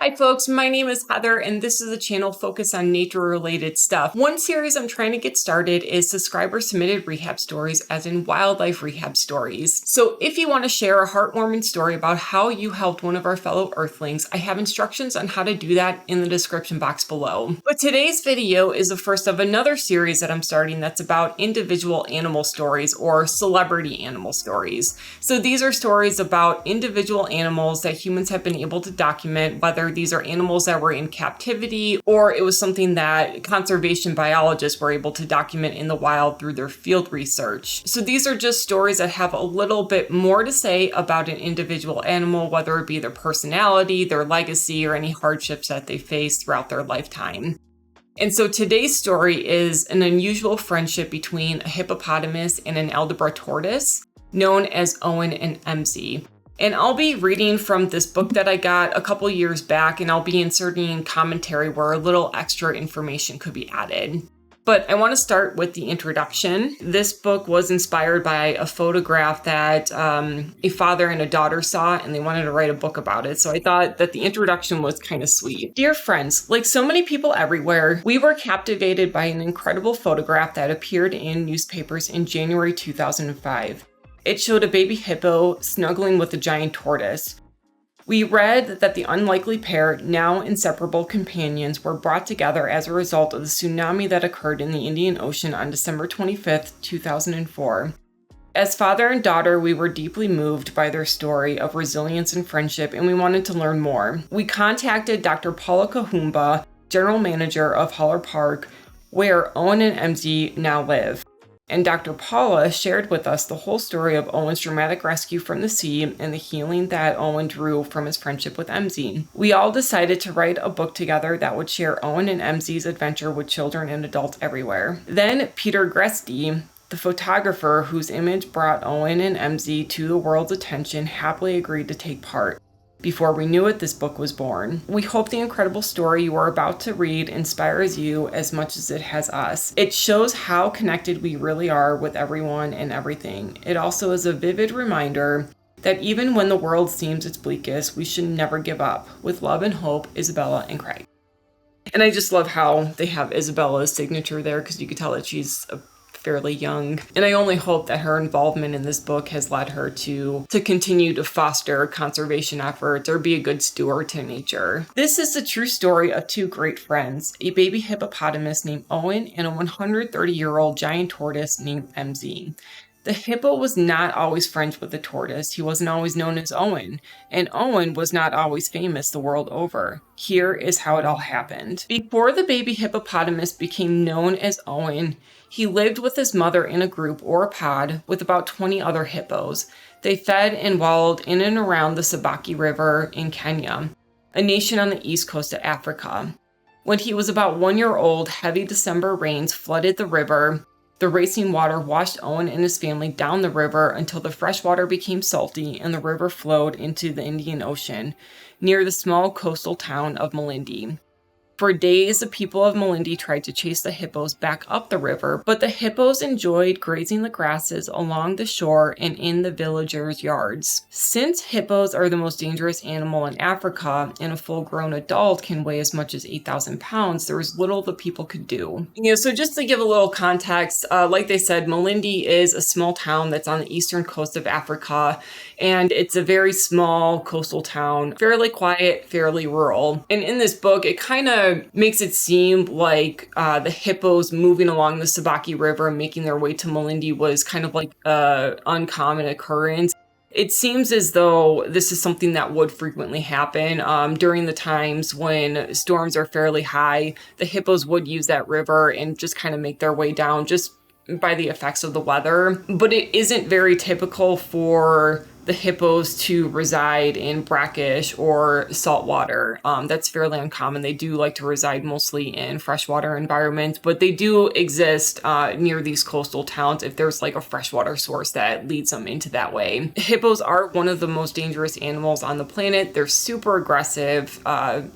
Hi folks, my name is Heather and this is a channel focused on nature related stuff. One series I'm trying to get started is subscriber submitted rehab stories, as in wildlife rehab stories. So if you want to share a heartwarming story about how you helped one of our fellow earthlings, I have instructions on how to do that in the description box below. But today's video is the first of another series that I'm starting that's about individual animal stories or celebrity animal stories. So these are stories about individual animals that humans have been able to document, whether these are animals that were in captivity or it was something that conservation biologists were able to document in the wild through their field research. So these are just stories that have a little bit more to say about an individual animal, whether it be their personality, their legacy, or any hardships that they face throughout their lifetime. And so today's story is an unusual friendship between a hippopotamus and an Aldabra tortoise, known as Owen and Emzy. And I'll be reading from this book that I got a couple years back, and I'll be inserting commentary where a little extra information could be added. But I want to start with the introduction. This book was inspired by a photograph that a father and a daughter saw, and they wanted to write a book about it. So I thought that the introduction was kind of sweet. Dear friends, like so many people everywhere, we were captivated by an incredible photograph that appeared in newspapers in January 2005. It showed a baby hippo snuggling with a giant tortoise. We read that the unlikely pair, now inseparable companions, were brought together as a result of the tsunami that occurred in the Indian Ocean on December 25th, 2004. As father and daughter, we were deeply moved by their story of resilience and friendship, and we wanted to learn more. We contacted Dr. Paula Kahumba, general manager of Haller Park, where Owen and Emzy now live. And Dr. Paula shared with us the whole story of Owen's dramatic rescue from the sea and the healing that Owen drew from his friendship with Emzy. We all decided to write a book together that would share Owen and Emzy's adventure with children and adults everywhere. Then Peter Greste, the photographer whose image brought Owen and Emzy to the world's attention, happily agreed to take part. Before we knew it, this book was born. We hope the incredible story you are about to read inspires you as much as it has us. It shows how connected we really are with everyone and everything. It also is a vivid reminder that even when the world seems its bleakest, we should never give up. With love and hope, Isabella and Craig. And I just love how they have Isabella's signature there, because you could tell that she's fairly young. And I only hope that her involvement in this book has led her to continue to foster conservation efforts or be a good steward to nature. This is the true story of two great friends, a baby hippopotamus named Owen and a 130-year-old giant tortoise named Emzy. The hippo was not always friends with the tortoise. He wasn't always known as Owen, and Owen was not always famous the world over. Here is how it all happened. Before the baby hippopotamus became known as Owen, he lived with his mother in a group or a pod with about 20 other hippos. They fed and wallowed in and around the Sabaki River in Kenya, a nation on the east coast of Africa. When he was about 1 year old, heavy December rains flooded the river. The racing water washed Owen and his family down the river until the fresh water became salty and the river flowed into the Indian Ocean near the small coastal town of Malindi. For days, the people of Malindi tried to chase the hippos back up the river, but the hippos enjoyed grazing the grasses along the shore and in the villagers' yards. Since hippos are the most dangerous animal in Africa, and a full-grown adult can weigh as much as 8,000 pounds, there was little the people could do. So just to give a little context, like they said, Malindi is a small town that's on the eastern coast of Africa, and it's a very small coastal town, fairly quiet, fairly rural. And in this book, it kind of makes it seem like the hippos moving along the Sabaki River and making their way to Malindi was kind of like an uncommon occurrence. It seems as though this is something that would frequently happen during the times when storms are fairly high. The hippos would use that river and just kind of make their way down just by the effects of the weather. But it isn't very typical for the hippos to reside in brackish or saltwater. That's fairly uncommon. They do like to reside mostly in freshwater environments, but they do exist near these coastal towns if there's like a freshwater source that leads them into that way. Hippos are one of the most dangerous animals on the planet. They're super aggressive.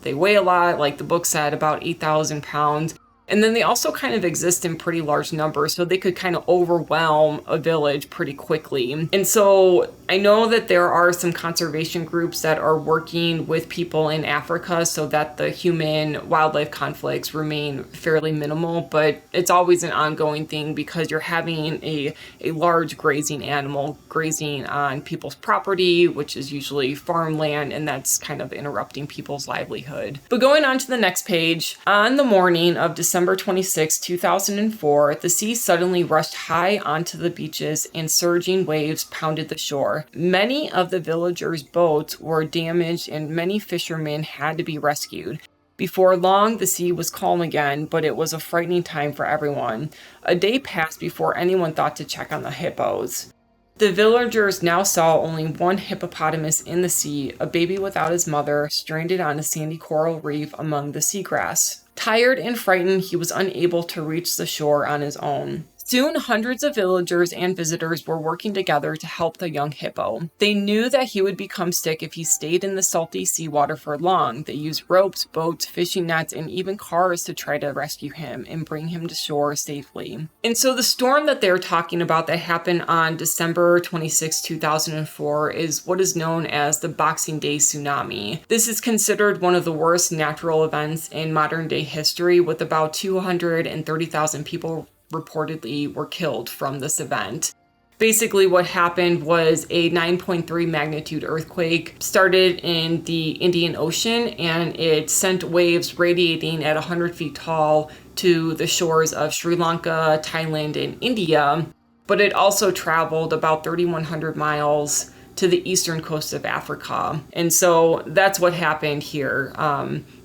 They weigh a lot, like the book said, about 8,000 pounds. And then they also kind of exist in pretty large numbers, so they could kind of overwhelm a village pretty quickly. And so I know that there are some conservation groups that are working with people in Africa so that the human-wildlife conflicts remain fairly minimal, but it's always an ongoing thing because you're having a large grazing animal grazing on people's property, which is usually farmland, and that's kind of interrupting people's livelihood. But going on to the next page, on the morning of December 26, 2004, the sea suddenly rushed high onto the beaches and surging waves pounded the shore. Many of the villagers' boats were damaged and many fishermen had to be rescued. Before long, the sea was calm again, but it was a frightening time for everyone. A day passed before anyone thought to check on the hippos. The villagers now saw only one hippopotamus in the sea, a baby without his mother, stranded on a sandy coral reef among the seagrass. Tired and frightened, he was unable to reach the shore on his own. Soon, hundreds of villagers and visitors were working together to help the young hippo. They knew that he would become sick if he stayed in the salty seawater for long. They used ropes, boats, fishing nets, and even cars to try to rescue him and bring him to shore safely. And so the storm that they're talking about that happened on December 26, 2004 is what is known as the Boxing Day tsunami. This is considered one of the worst natural events in modern day history, with about 230,000 people reportedly were killed from this event. Basically, what happened was a 9.3 magnitude earthquake started in the Indian Ocean, and it sent waves radiating at 100 feet tall to the shores of Sri Lanka, Thailand, and India, but it also traveled about 3,100 miles to the eastern coast of Africa. And so that's what happened here.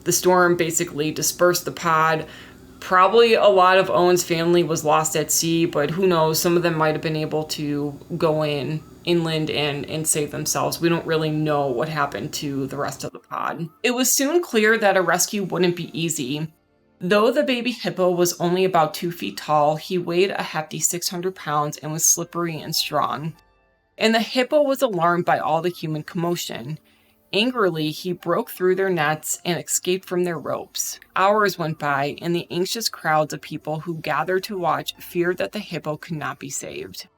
The storm basically dispersed the pod. Probably a lot of Owen's family was lost at sea, but who knows, some of them might have been able to go inland and save themselves. We don't really know what happened to the rest of the pod. It was soon clear that a rescue wouldn't be easy. Though the baby hippo was only about 2 feet tall, he weighed a hefty 600 pounds and was slippery and strong. And the hippo was alarmed by all the human commotion. Angrily, he broke through their nets and escaped from their ropes. Hours went by, and the anxious crowds of people who gathered to watch feared that the hippo could not be saved.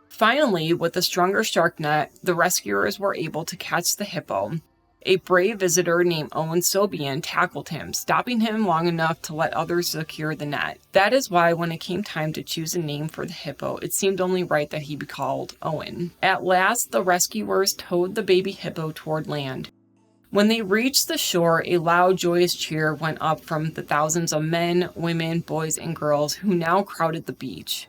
Finally, with a stronger shark net, the rescuers were able to catch the hippo. A brave visitor named Owen Sobian tackled him, stopping him long enough to let others secure the net. That is why when it came time to choose a name for the hippo, it seemed only right that he be called Owen. At last, the rescuers towed the baby hippo toward land. When they reached the shore, a loud, joyous cheer went up from the thousands of men, women, boys, and girls who now crowded the beach.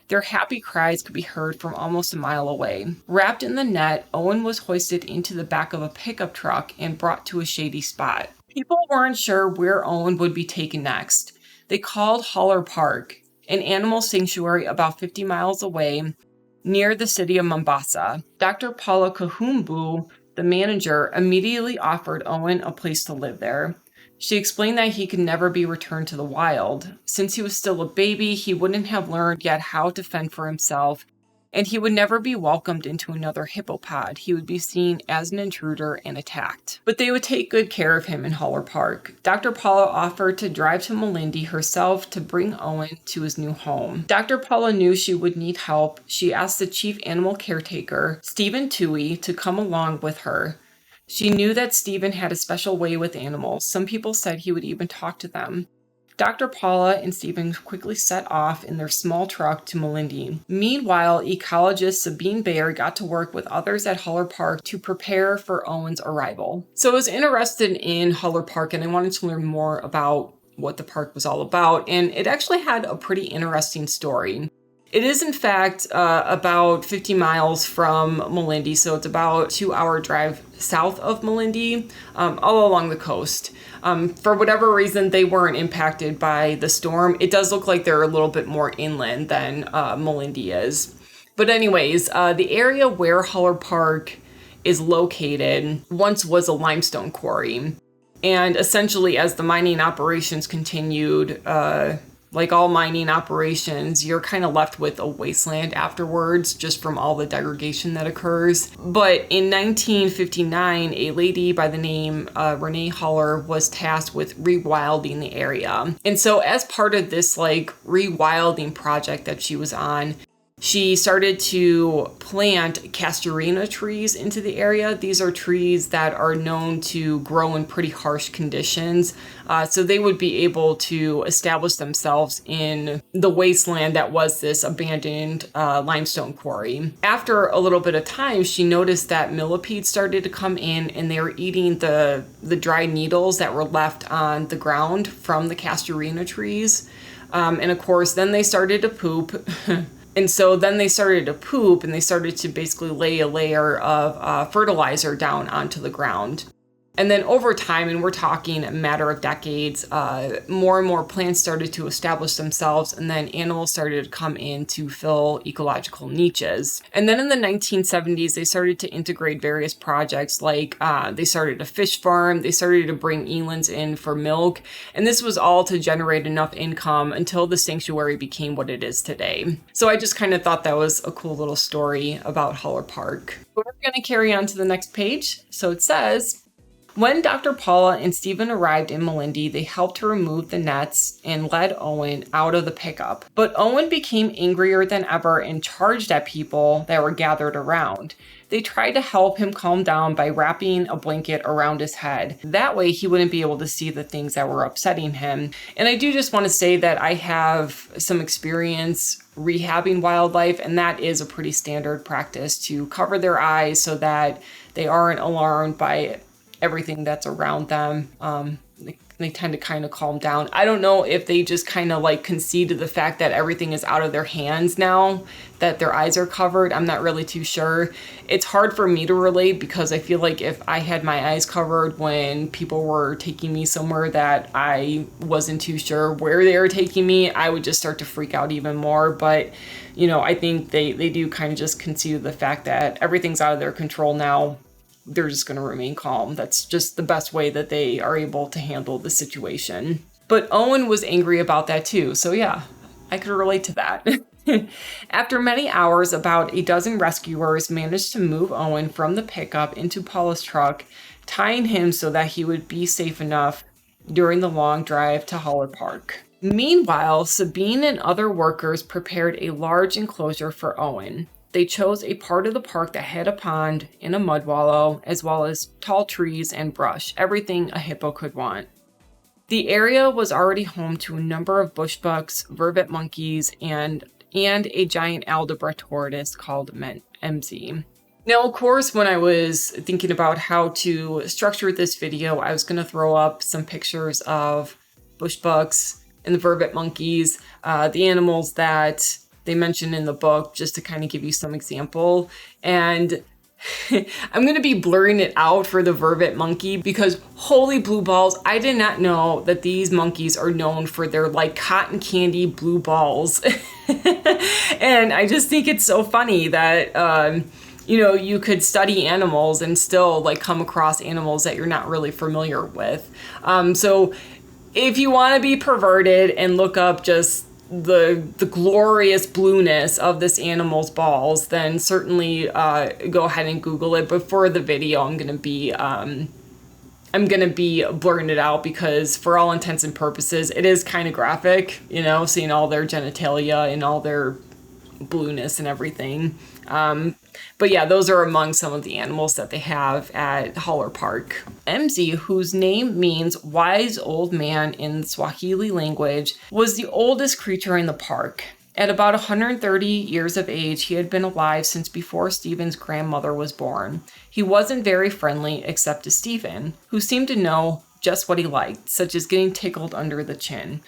Their happy cries could be heard from almost a mile away. Wrapped in the net, Owen was hoisted into the back of a pickup truck and brought to a shady spot. People weren't sure where Owen would be taken next. They called Haller Park, an animal sanctuary about 50 miles away near the city of Mombasa. Dr. Paula Kahumbu, the manager, immediately offered Owen a place to live there. She explained that he could never be returned to the wild. Since he was still a baby, he wouldn't have learned yet how to fend for himself, and he would never be welcomed into another hippopod. He would be seen as an intruder and attacked. But they would take good care of him in Haller Park. Dr. Paula offered to drive to Malindi herself to bring Owen to his new home. Dr. Paula knew she would need help. She asked the chief animal caretaker, Stephen Toohey, to come along with her. She knew that Stephen had a special way with animals. Some people said he would even talk to them. Dr. Paula and Stephen quickly set off in their small truck to Malindi. Meanwhile, ecologist Sabine Bayer got to work with others at Haller Park to prepare for Owen's arrival. So I was interested in Haller Park, and I wanted to learn more about what the park was all about, and it actually had a pretty interesting story. It is, in fact, about 50 miles from Malindi, so it's about a 2-hour drive south of Malindi, all along the coast. For whatever reason, they weren't impacted by the storm. It does look like they're a little bit more inland than Malindi is. But anyways, the area where Haller Park is located once was a limestone quarry. And essentially, as the mining operations continued, like all mining operations, you're kind of left with a wasteland afterwards, just from all the degradation that occurs. But in 1959, a lady by the name Renee Haller was tasked with rewilding the area. And so as part of this like rewilding project that she was on, she started to plant Casuarina trees into the area. These are trees that are known to grow in pretty harsh conditions. So they would be able to establish themselves in the wasteland that was this abandoned limestone quarry. After a little bit of time, she noticed that millipedes started to come in and they were eating the dried needles that were left on the ground from the Casuarina trees. And of course, then they started to poop. And so then they started to poop and they started to basically lay a layer of fertilizer down onto the ground. And then over time, and we're talking a matter of decades, more and more plants started to establish themselves, and then animals started to come in to fill ecological niches. And then in the 1970s, they started to integrate various projects, like they started a fish farm, they started to bring elands in for milk, and this was all to generate enough income until the sanctuary became what it is today. So I just kind of thought that was a cool little story about Haller Park. We're going to carry on to the next page. So it says, when Dr. Paula and Stephen arrived in Malindi, they helped to remove the nets and led Owen out of the pickup. But Owen became angrier than ever and charged at people that were gathered around. They tried to help him calm down by wrapping a blanket around his head. That way he wouldn't be able to see the things that were upsetting him. And I do just want to say that I have some experience rehabbing wildlife, and that is a pretty standard practice to cover their eyes so that they aren't alarmed by everything that's around them. They tend to kind of calm down. I don't know if they just kind of like concede to the fact that everything is out of their hands now, that their eyes are covered. I'm not really too sure. It's hard for me to relate because I feel like if I had my eyes covered when people were taking me somewhere that I wasn't too sure where they were taking me, I would just start to freak out even more. But, you know, I think they do kind of just concede to the fact that everything's out of their control now. They're just going to remain calm. That's just the best way that they are able to handle the situation. But Owen was angry about that too. So yeah, I could relate to that. After many hours, about a dozen rescuers managed to move Owen from the pickup into Paula's truck, tying him so that he would be safe enough during the long drive to Haller Park. Meanwhile, Sabine and other workers prepared a large enclosure for Owen. They chose a part of the park that had a pond and a mud wallow, as well as tall trees and brush, everything a hippo could want. The area was already home to a number of bush bucks, vervet monkeys, and a giant Aldabra tortoise called MZ. Now, of course, when I was thinking about how to structure this video, I was going to throw up some pictures of bush bucks and the vervet monkeys, the animals that they mentioned in the book, just to kind of give you some example. And I'm going to be blurring it out for the vervet monkey because holy blue balls, I did not know that these monkeys are known for their like cotton candy blue balls. And I just think it's so funny that, you know, you could study animals and still like come across animals that you're not really familiar with. So if you want to be perverted and look up just the glorious blueness of this animal's balls, then certainly go ahead and Google it. But for the video, I'm gonna be blurring it out because for all intents and purposes, it is kind of graphic, you know, seeing all their genitalia and all their blueness and everything. But yeah, those are among some of the animals that they have at Haller Park. MZ, whose name means wise old man in Swahili language, was the oldest creature in the park. At about 130 years of age, he had been alive since before Stephen's grandmother was born. He wasn't very friendly except to Stephen, who seemed to know just what he liked, such as getting tickled under the chin.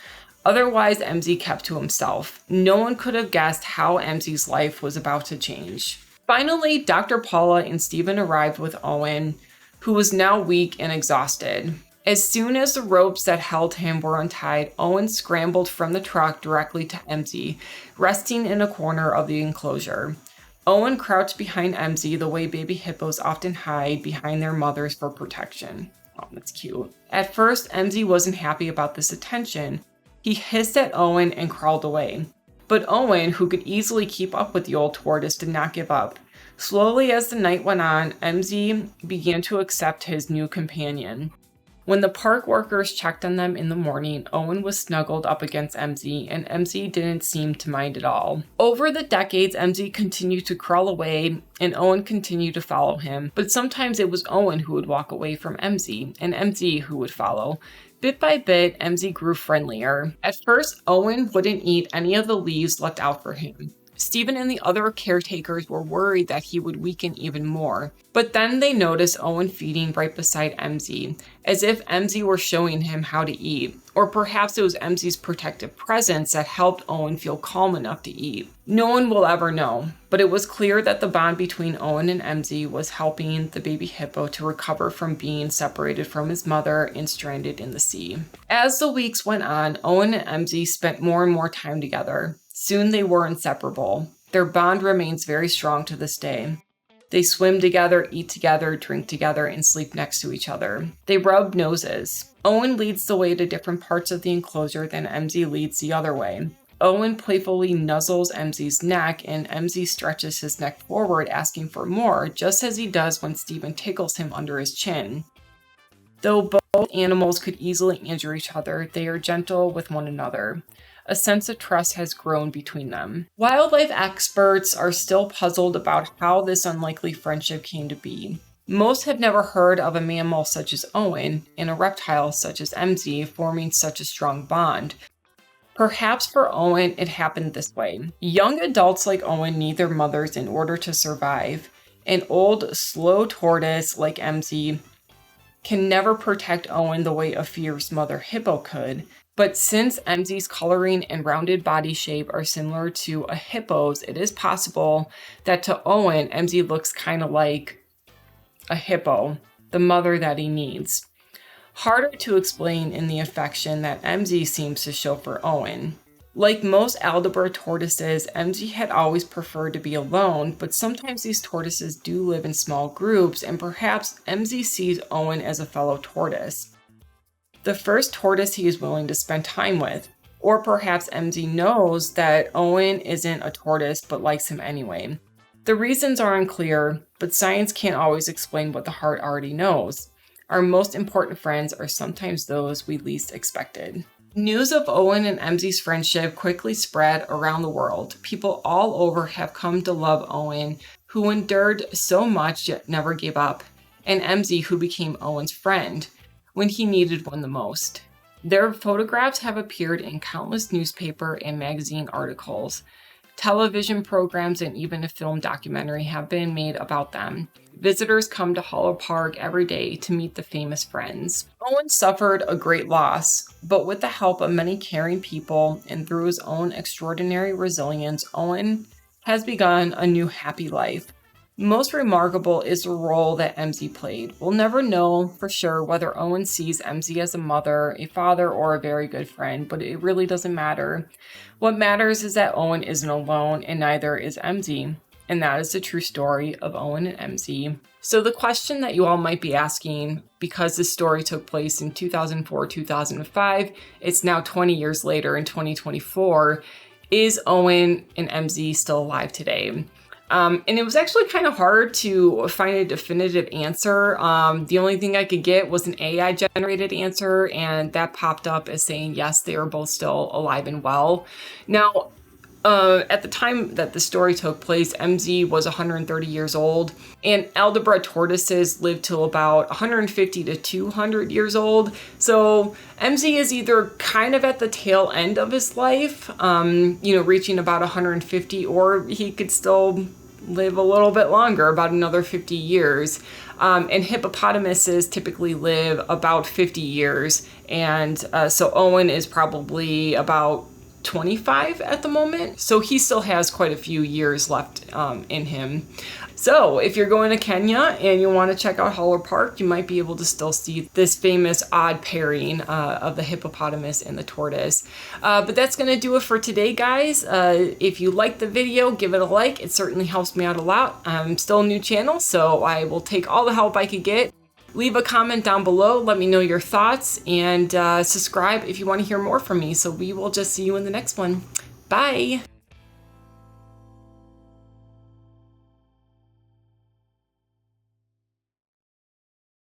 Otherwise, MZ kept to himself. No one could have guessed how MZ's life was about to change. Finally, Dr. Paula and Stephen arrived with Owen, who was now weak and exhausted. As soon as the ropes that held him were untied, Owen scrambled from the truck directly to MZ, resting in a corner of the enclosure. Owen crouched behind MZ the way baby hippos often hide behind their mothers for protection. Oh, that's cute. At first, MZ wasn't happy about this attention, He hissed at Owen and crawled away. But Owen, who could easily keep up with the old tortoise, did not give up. Slowly as the night went on, MZ began to accept his new companion. When the park workers checked on them in the morning, Owen was snuggled up against MZ, and MZ didn't seem to mind at all. Over the decades, MZ continued to crawl away, and Owen continued to follow him, but sometimes it was Owen who would walk away from MZ, and MZ who would follow. Bit by bit, MZ grew friendlier. At first, Owen wouldn't eat any of the leaves left out for him. Stephen and the other caretakers were worried that he would weaken even more. But then they noticed Owen feeding right beside MZ, as if MZ were showing him how to eat. Or perhaps it was MZ's protective presence that helped Owen feel calm enough to eat. No one will ever know, but it was clear that the bond between Owen and MZ was helping the baby hippo to recover from being separated from his mother and stranded in the sea. As the weeks went on, Owen and MZ spent more and more time together. Soon they were inseparable. Their bond remains very strong to this day. They swim together, eat together, drink together, and sleep next to each other. They rub noses. Owen leads the way to different parts of the enclosure than MZ leads the other way. Owen playfully nuzzles MZ's neck, and MZ stretches his neck forward, asking for more, just as he does when Stephen tickles him under his chin. Though both animals could easily injure each other, they are gentle with one another. A sense of trust has grown between them. Wildlife experts are still puzzled about how this unlikely friendship came to be. Most have never heard of a mammal such as Owen and a reptile such as MZ forming such a strong bond. Perhaps for Owen, it happened this way. Young adults like Owen need their mothers in order to survive. An old, slow tortoise like MZ can never protect Owen the way a fierce mother hippo could. But since MZ's coloring and rounded body shape are similar to a hippo's, it is possible that to Owen, MZ looks kind of like a hippo, the mother that he needs. Harder to explain in the affection that MZ seems to show for Owen. Like most Aldabra tortoises, MZ had always preferred to be alone, but sometimes these tortoises do live in small groups, and perhaps MZ sees Owen as a fellow tortoise. The first tortoise he is willing to spend time with. Or perhaps MZ knows that Owen isn't a tortoise but likes him anyway. The reasons are unclear, but science can't always explain what the heart already knows. Our most important friends are sometimes those we least expected. News of Owen and MZ's friendship quickly spread around the world. People all over have come to love Owen, who endured so much yet never gave up, and MZ, who became Owen's friend when he needed one the most. Their photographs have appeared in countless newspaper and magazine articles. Television programs and even a film documentary have been made about them. Visitors come to Hollow Park every day to meet the famous friends. Owen suffered a great loss, but with the help of many caring people and through his own extraordinary resilience, Owen has begun a new happy life. Most remarkable is the role that MZ played. We'll never know for sure whether Owen sees MZ as a mother, a father, or a very good friend, but it really doesn't matter. What matters is that Owen isn't alone, and neither is MZ. And that is the true story of Owen and MZ. So the question that you all might be asking, because this story took place in 2004-2005, it's now 20 years later in 2024, is Owen and MZ still alive today? And it was actually kind of hard to find a definitive answer. The only thing I could get was an AI generated answer, and that popped up as saying, yes, they are both still alive and well. Now, at the time that the story took place, MZ was 130 years old, and Aldabra tortoises live till about 150 to 200 years old. So MZ is either kind of at the tail end of his life, reaching about 150, or he could still live a little bit longer, about another 50 years. And hippopotamuses typically live about 50 years. And so Owen is probably about 25 at the moment. So he still has quite a few years left in him. So if you're going to Kenya and you want to check out Hollow Park, you might be able to still see this famous odd pairing of the hippopotamus and the tortoise. But that's going to do it for today, guys. If you liked the video, give it a like. It certainly helps me out a lot. I'm still a new channel, so I will take all the help I could get. Leave a comment down below. Let me know your thoughts, and subscribe if you want to hear more from me. So we will just see you in the next one. Bye.